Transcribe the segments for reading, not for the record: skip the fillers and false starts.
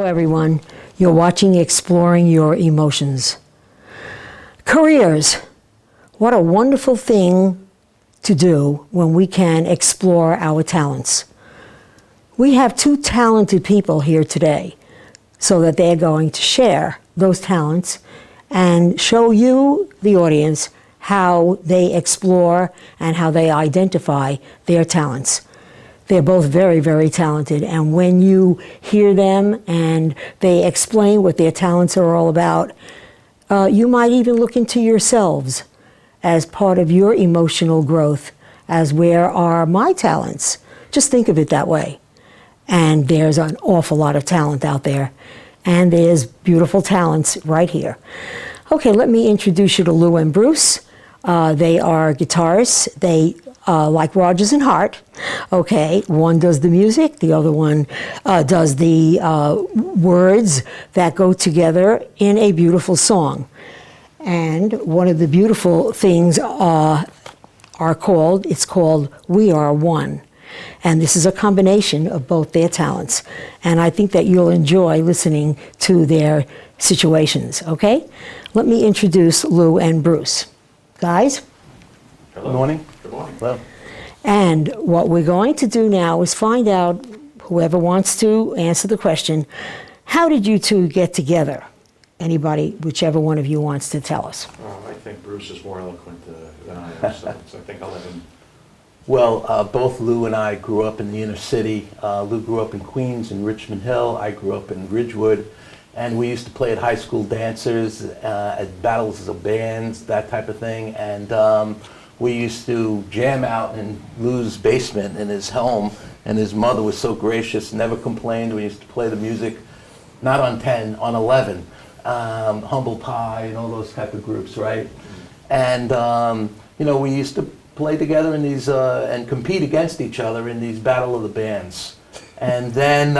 everyone. You're watching Exploring Your Emotions. Careers. What a wonderful thing to do when we can explore our talents. We have two talented people here today, so that they're going to share those talents and show you, the audience, how they explore and how they identify their talents. They're both very, very talented, and when you hear them and they explain what their talents are all about, you might even look into yourselves as part of your emotional growth, as where are my talents? Just think of it that way. And there's an awful lot of talent out there, and there's beautiful talents right here. Okay, let me introduce you to Lou and Bruce. They are guitarists. They like Rodgers and Hart. Okay, one does the music, the other one does the words that go together in a beautiful song. And one of the beautiful things it's called We Are One. And this is a combination of both their talents. And I think that you'll enjoy listening to their situations, okay? Let me introduce Lou and Bruce. Guys? Hello. Good morning. Good morning. Hello. And what we're going to do now is find out, whoever wants to answer the question, how did you two get together? Anybody, whichever one of you wants to tell us. I think Bruce is more eloquent than I am, so I think I'll let him. Well, both Lou and I grew up in the inner city. Lou grew up in Queens and Richmond Hill. I grew up in Ridgewood. And we used to play at high school dancers, at battles of bands, that type of thing. And we used to jam out in Lou's basement in his home. And his mother was so gracious, never complained. We used to play the music, not on 10, on 11. Humble Pie and all those type of groups, right? And, you know, we used to play together in these, and compete against each other in these battle of the bands. And then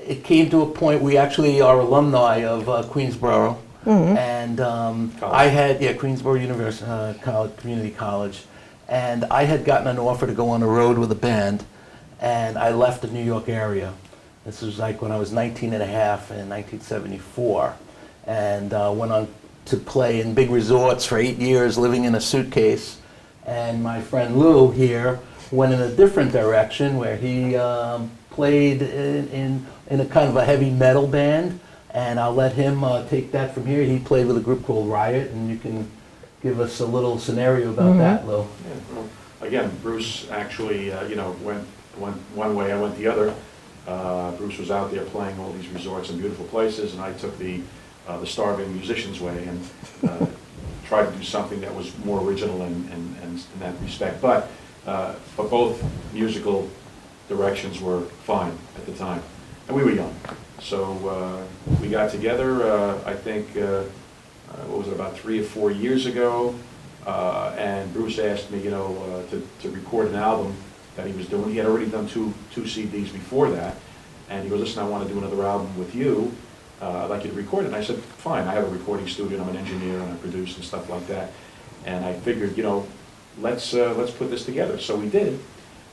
it came to a point, we actually are alumni of Queensborough. Mm-hmm. And I had, Queensborough University, Community College. And I had gotten an offer to go on the road with a band, and I left the New York area. This was like when I was 19 and a half in 1974, and went on to play in big resorts for 8 years, living in a suitcase. And my friend Lou here went in a different direction, where he played in a kind of a heavy metal band, and I'll let him take that from here. He played with a group called Riot, and you can give us a little scenario about that, Lou. Yeah, well, again, Bruce actually, went one way, I went the other. Bruce was out there playing all these resorts and beautiful places, and I took the starving musician's way and tried to do something that was more original in that respect. But both musical directions were fine at the time, and we were young. So we got together, I think, what was it, about 3 or 4 years ago, and Bruce asked me, to record an album that he was doing. He had already done two CDs before that, and he goes, listen, I want to do another album with you. I'd like you to record it. And I said, fine, I have a recording studio, and I'm an engineer, and I produce and stuff like that. And I figured, let's put this together. So we did.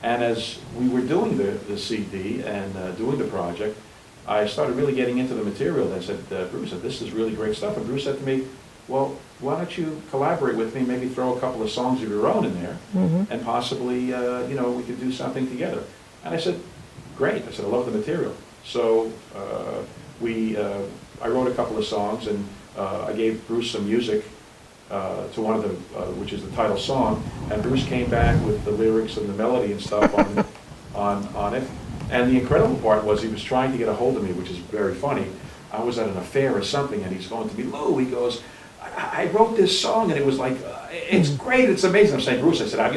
And as we were doing the CD and doing the project, I started really getting into the material. And I said, Bruce, this is really great stuff. And Bruce said to me, well, why don't you collaborate with me, maybe throw a couple of songs of your own in there, and possibly, we could do something together. And I said, great. I said, I love the material. So I wrote a couple of songs, and I gave Bruce some music to one of the, which is the title song, and Bruce came back with the lyrics and the melody and stuff on it. And the incredible part was he was trying to get a hold of me, which is very funny. I was at an affair or something, and he's going to me, Lou, he goes, I wrote this song, and it was like, it's great, it's amazing. I'm saying, Bruce, I said, I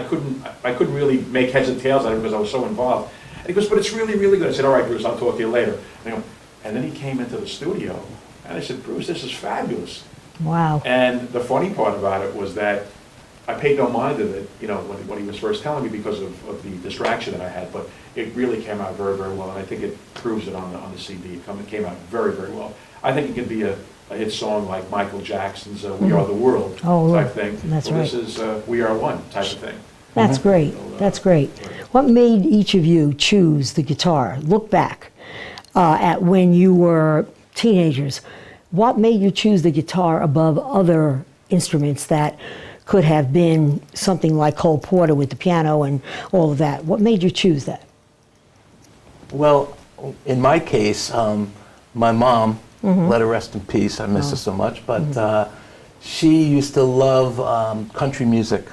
couldn't really make heads and tails out of it because I was so involved. And he goes, but it's really, really good. I said, all right, Bruce, I'll talk to you later. And then he came into the studio, and I said, Bruce, this is fabulous. Wow. And the funny part about it was that I paid no mind to it, when he was first telling me, because of the distraction that I had, but it really came out very, very well, and I think it proves it on the CD. It came out very, very well. I think it could be a hit song like Michael Jackson's "We Are the World" type thing. That's right. This is "We Are One" type of thing. That's great. So, that's great. What made each of you choose the guitar? Look back. at when you were teenagers. What made you choose the guitar above other instruments that could have been something like Cole Porter with the piano and all of that? What made you choose that? Well, in my case, my mom, let her rest in peace, I miss her so much, but she used to love country music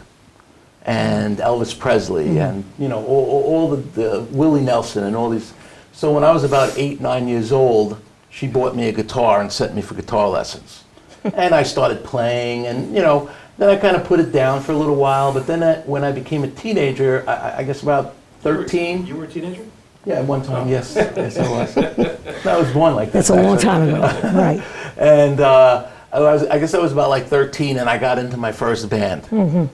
and Elvis Presley and, you know, all the Willie Nelson and all these. So when I was about 8, 9 years old, she bought me a guitar and sent me for guitar lessons. And I started playing, and, you know, then I kind of put it down for a little while, but then when I became a teenager, I guess about 13. You were a teenager? Yeah, at one time, yes. Yes, I was. I was born like this. That's a long time ago, right. And I guess I was about like 13, and I got into my first band.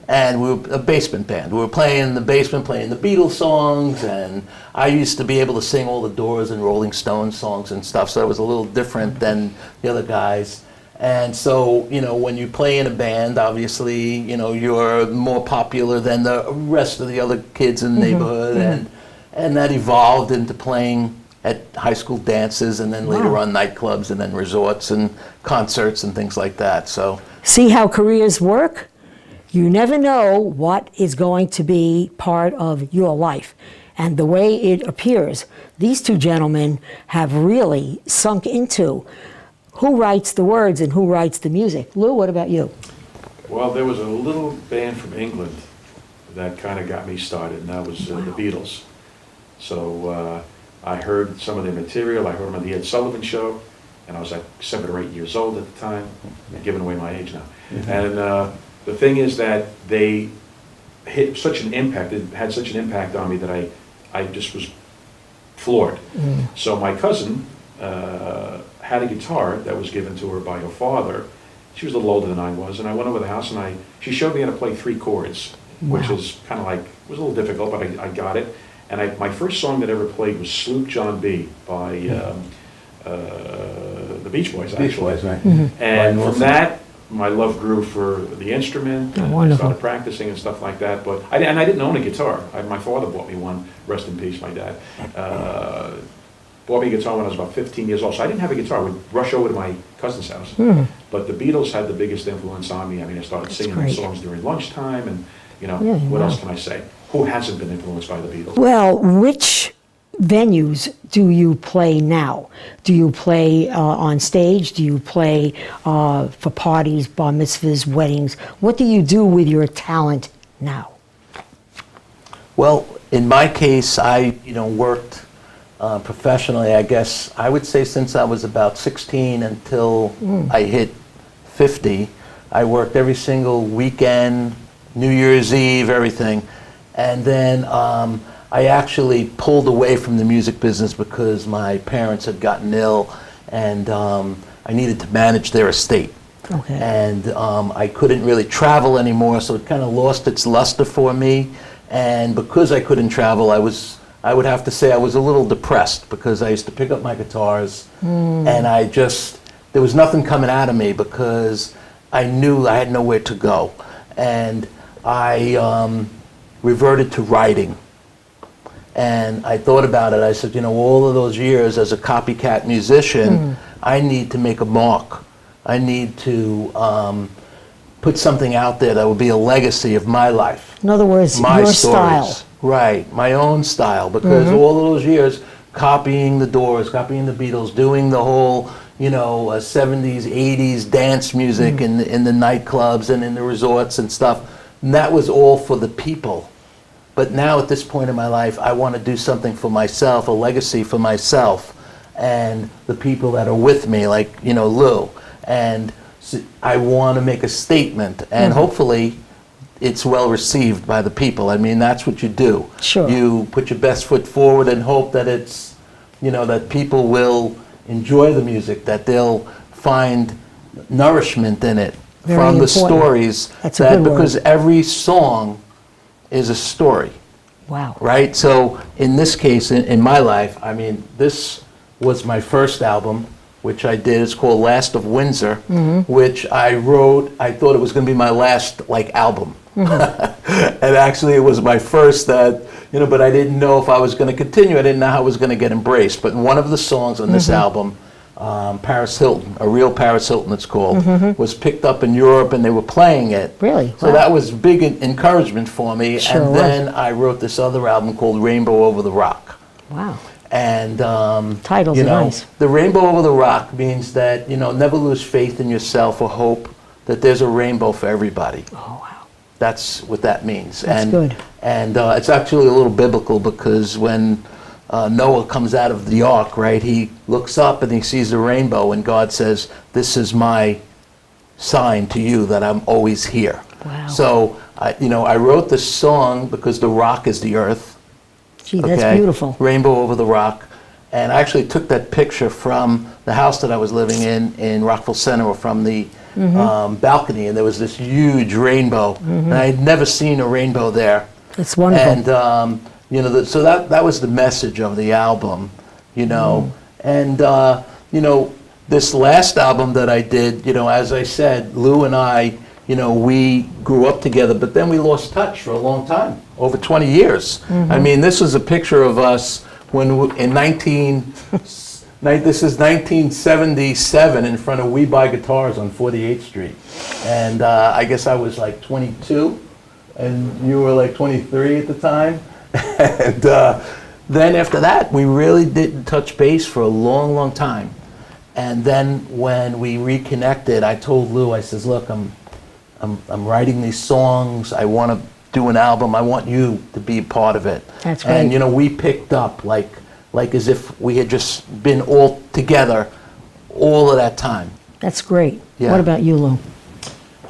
And we were a basement band. We were playing in the basement, playing the Beatles songs, and I used to be able to sing all the Doors and Rolling Stones songs and stuff, so it was a little different than the other guys. And so, you know, when you play in a band, obviously, you know, you're more popular than the rest of the other kids in the neighborhood, and that evolved into playing at high school dances, and then later on nightclubs, and then resorts and concerts and things like that. So, see how careers work? You never know what is going to be part of your life. And the way it appears, these two gentlemen have really sunk into who writes the words and who writes the music. Lou, what about you? Well, there was a little band from England that kind of got me started, and that was the Beatles. So I heard some of their material. I heard them on the Ed Sullivan Show, and I was like 7 or 8 years old at the time. I'm giving away my age now. And the thing is that they hit such an impact, it had such an impact on me that I just was floored. So my cousin had a guitar that was given to her by her father. She was a little older than I was, and I went over the house and she showed me how to play 3 chords, which is kind of like, it was a little difficult, but I got it. And my first song that I ever played was Sloop John B. by the Beach Boys, actually. Beach Boys, right. And from that, my love grew for the instrument, and I wonderful. started practicing and stuff like that. But I didn't own a guitar. My father bought me one, rest in peace, my dad. Bought me a guitar when I was about 15 years old. So I didn't have a guitar. I would rush over to my cousin's house. But the Beatles had the biggest influence on me. I mean, I started singing their songs during lunchtime, and, you know, what else can I say? Who hasn't been influenced by the Beatles? Well, which venues do you play now? Do you play on stage? Do you play for parties, bar mitzvahs, weddings? What do you do with your talent now? Well, in my case, I, you know, worked professionally, I guess, I would say since I was about 16 until I hit 50. I worked every single weekend, New Year's Eve, everything. And then I actually pulled away from the music business because my parents had gotten ill, and I needed to manage their estate. Okay. And I couldn't really travel anymore, so it kind of lost its luster for me. And because I couldn't travel, I would have to say I was a little depressed, because I used to pick up my guitars and there was nothing coming out of me, because I knew I had nowhere to go. And I reverted to writing. And I thought about it. I said, you know, all of those years as a copycat musician, I need to make a mark. I need to put something out there that will be a legacy of my life. In other words, my your stories. style. Right, my own style. Because all of those years, copying the Doors, copying the Beatles, doing the whole, you know, 70s, 80s dance music in the nightclubs and in the resorts and stuff. And that was all for the people. But now at this point in my life, I want to do something for myself, a legacy for myself and the people that are with me, like, you know, Lou. And so I want to make a statement, and hopefully it's well received by the people. I mean, that's what you do. Sure. You put your best foot forward and hope that it's, you know, that people will enjoy the music, that they'll find nourishment in it from the stories. That's a good word. Because every song is a story. Wow. Right? So in this case, in my life, I mean, this was my first album, which I did. It's called Last of Windsor, which I wrote. I thought it was going to be my last, like, album. And actually, it was my first that, but I didn't know if I was going to continue. I didn't know how it was going to get embraced. But one of the songs on this album, Paris Hilton, a real Paris Hilton it's called, was picked up in Europe and they were playing it. Really? So that was big encouragement for me. Sure and then I wrote this other album called Rainbow Over the Rock. Wow. And, Titles are nice. The Rainbow Over the Rock means that, never lose faith in yourself or hope that there's a rainbow for everybody. Oh, wow. That's what that means. That's good. And it's actually a little biblical because when Noah comes out of the ark, right, he looks up and he sees the rainbow and God says, this is my sign to you that I'm always here. Wow. So, I wrote this song because the rock is the earth. Gee, that's beautiful. Rainbow Over the Rock. And I actually took that picture from the house that I was living in Rockville Center, or from the balcony, and there was this huge rainbow. And I had never seen a rainbow there. It's wonderful. And, so that was the message of the album, And, this last album that I did, as I said, Lou and I, we grew up together, but then we lost touch for a long time, over 20 years. I mean, this was a picture of us when this is 1977 in front of We Buy Guitars on 48th Street. And I guess I was like 22, and you were like 23 at the time. And then after that, we really didn't touch base for a long, long time. And then when we reconnected, I told Lou, I says, look, I'm writing these songs. I want to do an album. I want you to be a part of it. That's great. And we picked up like as if we had just been all together all of that time. That's great. Yeah. What about you, Lou?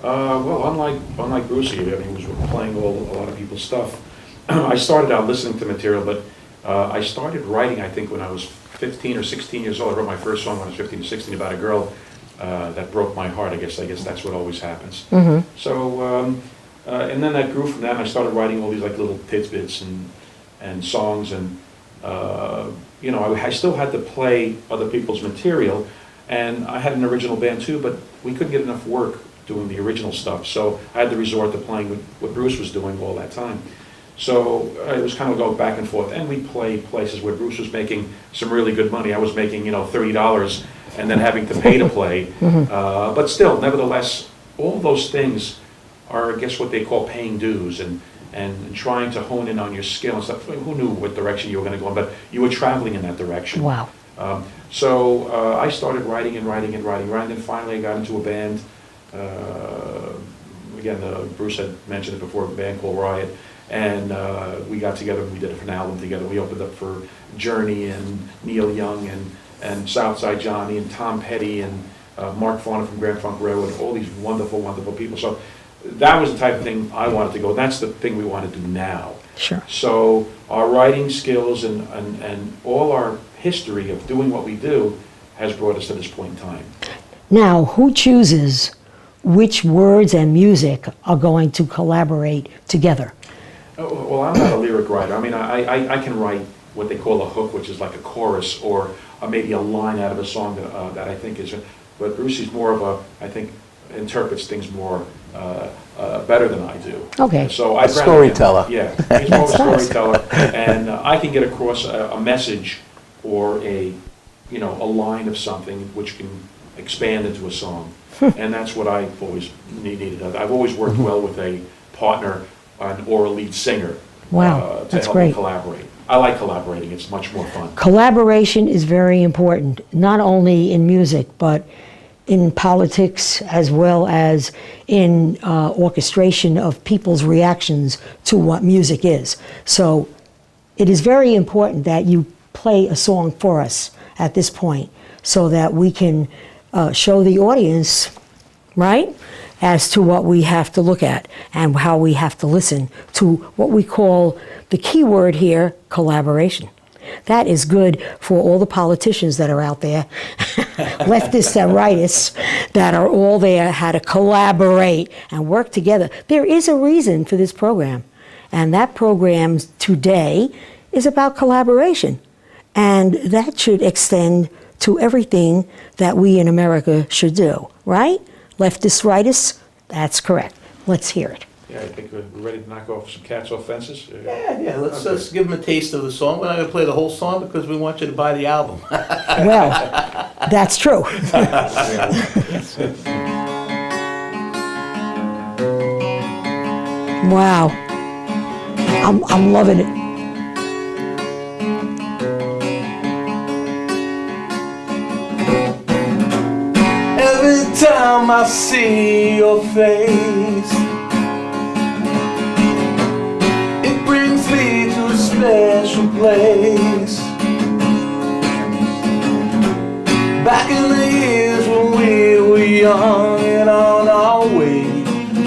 Well, unlike Brucey, he was playing a lot of people's stuff. I started out listening to material, but I started writing, I think, when I was 15 or 16 years old. I wrote my first song when I was 15 or 16 about a girl that broke my heart. I guess that's what always happens. So, and then that grew from that, and I started writing all these like little tidbits and songs, and I still had to play other people's material, and I had an original band too, but we couldn't get enough work doing the original stuff, so I had to resort to playing what Bruce was doing all that time. So it was kind of going back and forth, and we'd play places where Bruce was making some really good money. I was making, $30 and then having to pay to play. But still, nevertheless, all those things are, I guess, what they call paying dues, and trying to hone in on your skill and stuff. Who knew what direction you were going to go in, but you were traveling in that direction. Wow. So I started writing, and then finally I got into a band. Again, Bruce had mentioned it before, a band called Riot. And we got together and we did an album together. We opened up for Journey and Neil Young and Southside Johnny and Tom Petty and Mark Fauna from Grand Funk Railroad, all these wonderful, wonderful people. So that was the type of thing I wanted to go, and that's the thing we want to do now. Sure. So our writing skills and all our history of doing what we do has brought us to this point in time. Now, who chooses which words and music are going to collaborate together? Well, I'm not a lyric writer. I mean, I can write what they call a hook, which is like a chorus, or maybe a line out of a song that I think is. But Brucey's more of I think, interprets things more better than I do. Okay. So a storyteller. Yeah, he's more of a storyteller, and I can get across a message or a line of something which can expand into a song, and that's what I've always needed. I've always worked well with a partner or a lead singer. Wow, to that's help great. me collaborate. I like collaborating. It's much more fun. Collaboration is very important, not only in music, but in politics as well as in orchestration of people's reactions to what music is. So it is very important that you play a song for us at this point so that we can show the audience, right, as to what we have to look at and how we have to listen to what we call the key word here, collaboration. That is good for all the politicians that are out there, leftists and rightists, that are all there, how to collaborate and work together. There is a reason for this program, and that program today is about collaboration. And that should extend to everything that we in America should do, right? Leftists, rightists, that's correct. Let's hear it. Yeah, I think we're ready to knock off some cats off fences. Yeah, let's Okay. give them a taste of the song. We're not going to play the whole song because we want you to buy the album. Well, that's true. Wow. I'm loving it. Every time I see your face, it brings me to a special place. Back in the years when we were young and on our way,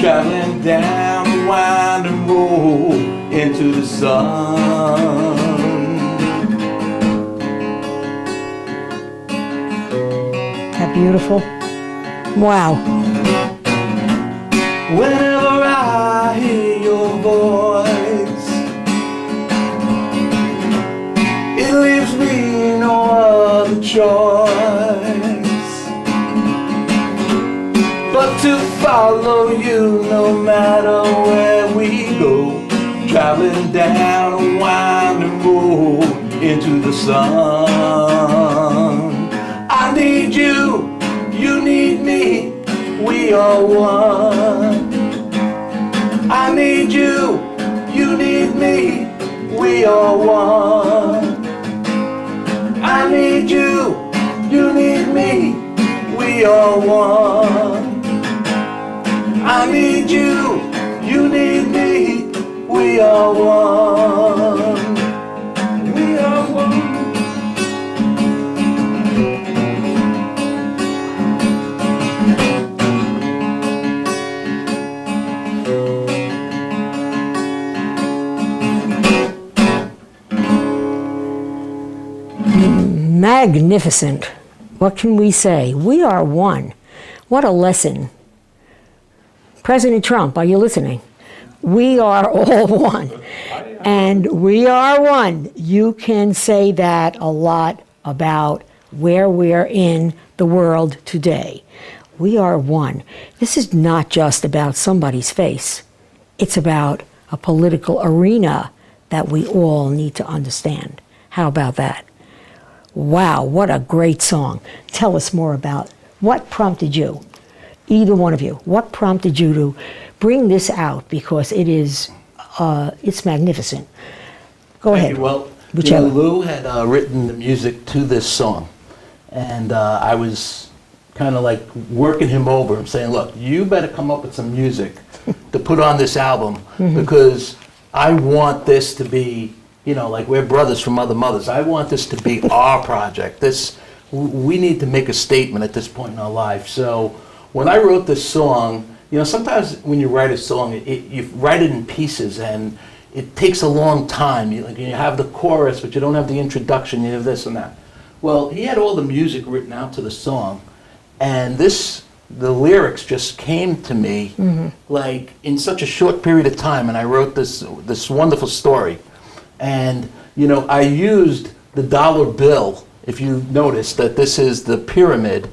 traveling down the winding road into the sun. That beautiful. Wow. Whenever I hear your voice, it leaves me no other choice but to follow you no matter where we go, traveling down a winding road into the sun. I need you, you need me, we are one. I need you, you need me, we are one. I need you, you need me, we are one. I need you, you need me, we are one. We are one. Magnificent. What can we say? We are one. What a lesson. President Trump, are you listening? We are all one. And we are one. You can say that a lot about where we're in the world today. We are one. This is not just about somebody's face. It's about a political arena that we all need to understand. How about that? Wow, what a great song. Tell us more about what prompted you, either one of you, what prompted you to bring this out, because it is, it's magnificent. Go Thank ahead. you. Well, Whichever. Lou had written the music to this song, and I was kind of like working him over and saying, look, you better come up with some music to put on this album, because I want this to be, you know, like we're brothers from other mothers. I want this to be our project. We need to make a statement at this point in our life. So when I wrote this song, you know, sometimes when you write a song, you write it in pieces, and it takes a long time. You have the chorus, but you don't have the introduction. You have this and that. Well, he had all the music written out to the song, and the lyrics just came to me like in such a short period of time, and I wrote this wonderful story. And, you know, I used the dollar bill. If you notice that this is the pyramid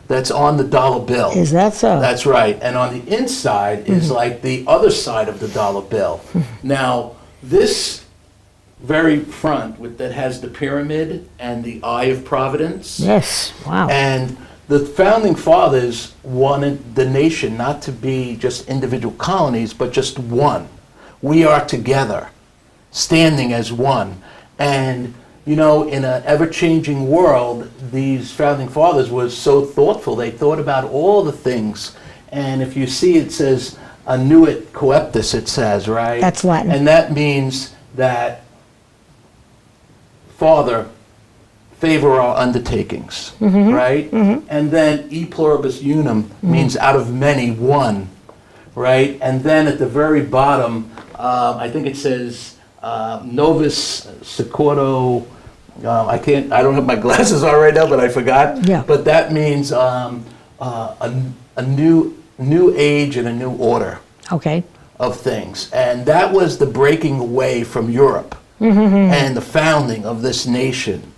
that's on the dollar bill. Is that so? That's right. And on the inside is like the other side of the dollar bill. Now, this very front that has the pyramid and the Eye of Providence. Yes, wow. And the founding fathers wanted the nation not to be just individual colonies, but just one. We are together, standing as one. And, you know, in an ever-changing world, these founding fathers were so thoughtful. They thought about all the things. And if you see, it says, annuit coeptis, it says, right? That's Latin. And that means that, Father, favor our undertakings, right? And then e pluribus unum means out of many, one, right? And then at the very bottom, I think it says, Novus Secordo, I don't have my glasses on right now, but I forgot. Yeah. But that means a new age and a new order Okay. of things. And that was the breaking away from Europe and the founding of this nation.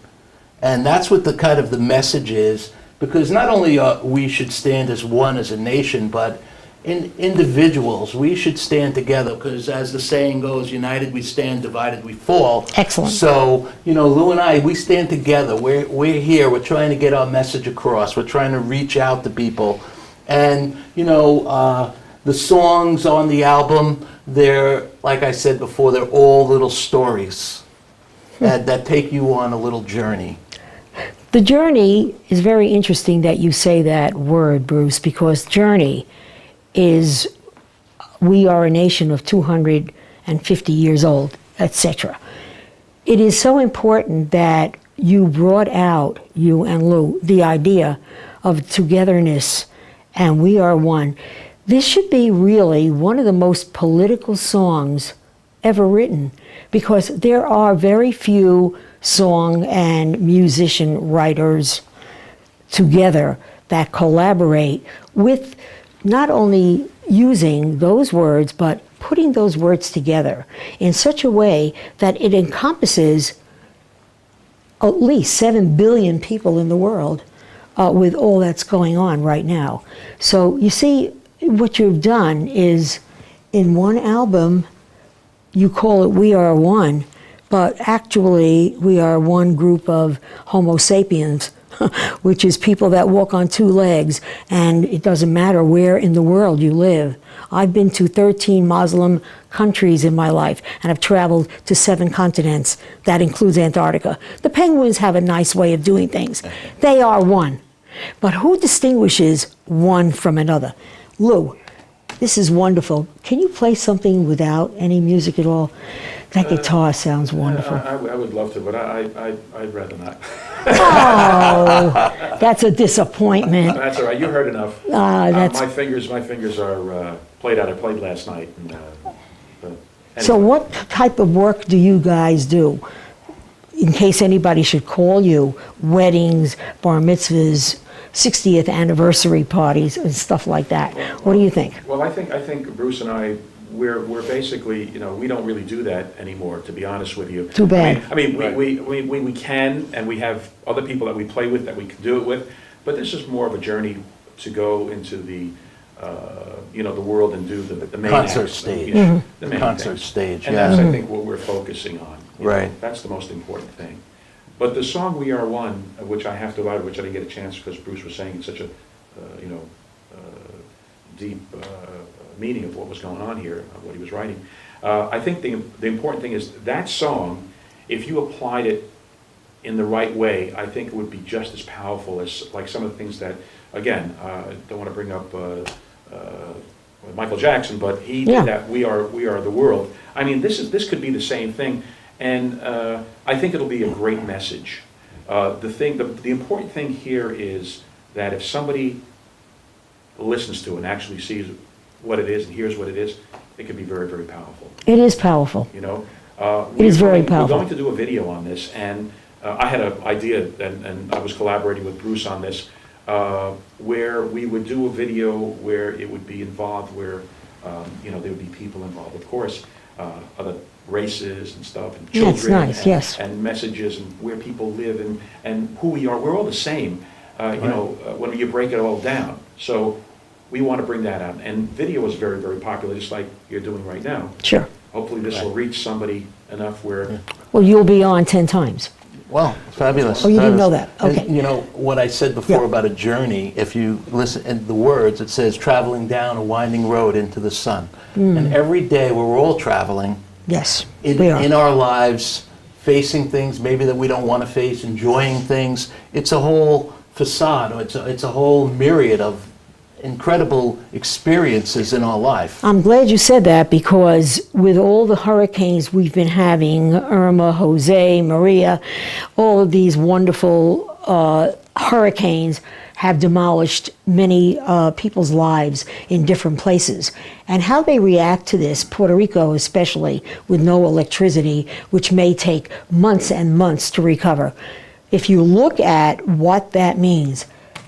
And that's what the kind of the message is, because not only we should stand as one as a nation, but individuals, we should stand together, because as the saying goes, united we stand, divided we fall. Excellent. So, Lou and I, we stand together. We're here. We're trying to get our message across. We're trying to reach out to people. And, the songs on the album, they're, like I said before, they're all little stories that take you on a little journey. The journey is very interesting that you say that word, Bruce, because journey is, we are a nation of 250 years old, etc. It is so important that you brought out, you and Lou, the idea of togetherness and we are one. This should be really one of the most political songs ever written, because there are very few song and musician writers together that collaborate with not only using those words, but putting those words together in such a way that it encompasses at least 7 billion people in the world with all that's going on right now. So you see, what you've done is, in one album, you call it We Are One, but actually we are one group of Homo sapiens, which is people that walk on 2 legs, and it doesn't matter where in the world you live. I've been to 13 Muslim countries in my life, and I've traveled to 7 continents. That includes Antarctica. The penguins have a nice way of doing things. They are one. But who distinguishes one from another? Lou, this is wonderful. Can you play something without any music at all? That guitar sounds wonderful. I would love to, but I'd rather not. Oh, that's a disappointment. That's all right. You heard enough. My fingers are played out. I played last night. Anyway. So what type of work do you guys do? In case anybody should call you, weddings, bar mitzvahs, 60th anniversary parties and stuff like that. What do you think? Well, I think Bruce and I, we're basically, we don't really do that anymore, to be honest with you. Too bad. I mean, we can, and we have other people that we play with that we can do it with, but this is more of a journey to go into the the world and do the main concert act, stage. The main concert thing. stage, And that's, I think, what we're focusing on. Right. That's the most important thing. But the song "We Are One," which I have to write, which I didn't get a chance because Bruce was saying it's such a, deep meaning of what was going on here, of what he was writing. I think the important thing is that song, if you applied it in the right way, I think it would be just as powerful as like some of the things that, again, don't want to bring up Michael Jackson, but he did that. We are the world. I mean, this could be the same thing. And I think it'll be a great message. The important thing here is that if somebody listens to it and actually sees what it is and hears what it is, it can be very, very powerful. It is powerful. It is very powerful. We're going to do a video on this, and I had an idea, and I was collaborating with Bruce on this, where we would do a video where it would be involved, where there would be people involved, of course, other races and stuff, and children, and messages, and where people live, and who we are. We're all the same, when you break it all down. So we want to bring that out. And video is very, very popular, just like you're doing right now. Sure. Hopefully this will reach somebody enough where... Well, you'll be on 10 times. Well, fabulous. Oh, you didn't know that? Okay. And, what I said before about a journey, if you listen in the words, it says traveling down a winding road into the sun. And every day we're all traveling. Yes, we are. In our lives, facing things maybe that we don't want to face, enjoying things. It's a whole facade. It's a whole myriad of incredible experiences in our life. I'm glad you said that, because with all the hurricanes we've been having, Irma, Jose, Maria, all of these wonderful hurricanes have demolished many people's lives in different places. And how they react to this, Puerto Rico especially, with no electricity, which may take months and months to recover. If you look at what that means,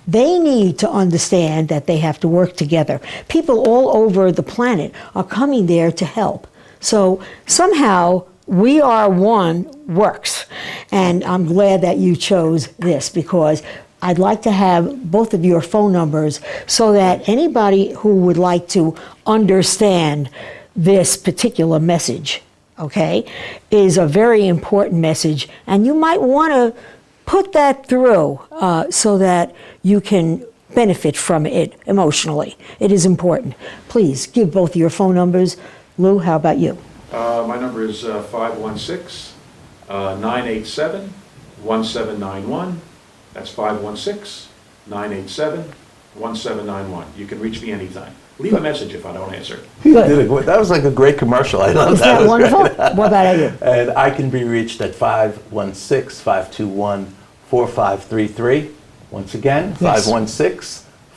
they need to understand that they have to work together. People all over the planet are coming there to help. So somehow, We Are One works. And I'm glad that you chose this, because I'd like to have both of your phone numbers so that anybody who would like to understand this particular message, okay, is a very important message, and you might want to put that through so that you can benefit from it emotionally. It is important. Please give both your phone numbers. Lou, how about you? My number is 516-987-1791. That's 516-987-1791. You can reach me anytime. Leave a message if I don't answer. That was like a great commercial. I love Is that. that wonderful? Great. What about you? And I can be reached at 516-521-4533. Once again, Yes.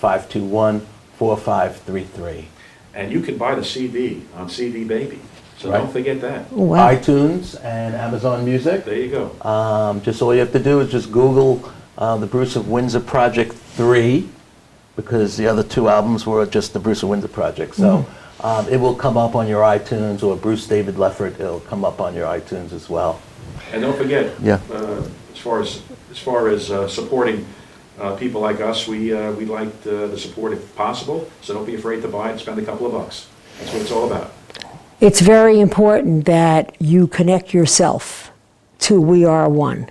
516-521-4533. And you can buy the CD on CD Baby, so Right. don't forget that. Oh, wow. iTunes and Amazon Music. There you go. Just all you have to do is just Google the Bruce of Windsor Project 3, because the other two albums were just the Bruce of Windsor Project. So it will come up on your iTunes, or Bruce David Loeffert, it'll come up on your iTunes as well. And don't forget, Yeah. as far as supporting people like us, we like the support if possible, so don't be afraid to buy it, spend a couple of bucks. That's what it's all about. It's very important that you connect yourself to We Are One,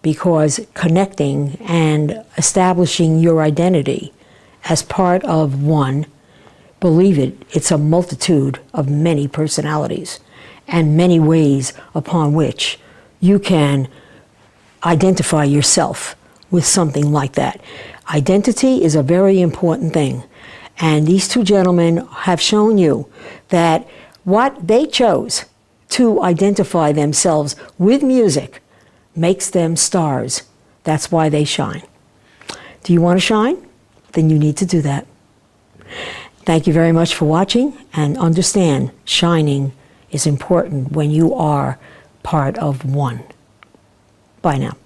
because connecting and establishing your identity as part of one, believe it, it's a multitude of many personalities and many ways upon which you can identify yourself with something like that. Identity is a very important thing, and these two gentlemen have shown you that what they chose to identify themselves with music makes them stars. That's why they shine. Do you want to shine? Then you need to do that. Thank you very much for watching, and understand shining is important when you are part of one. Bye now.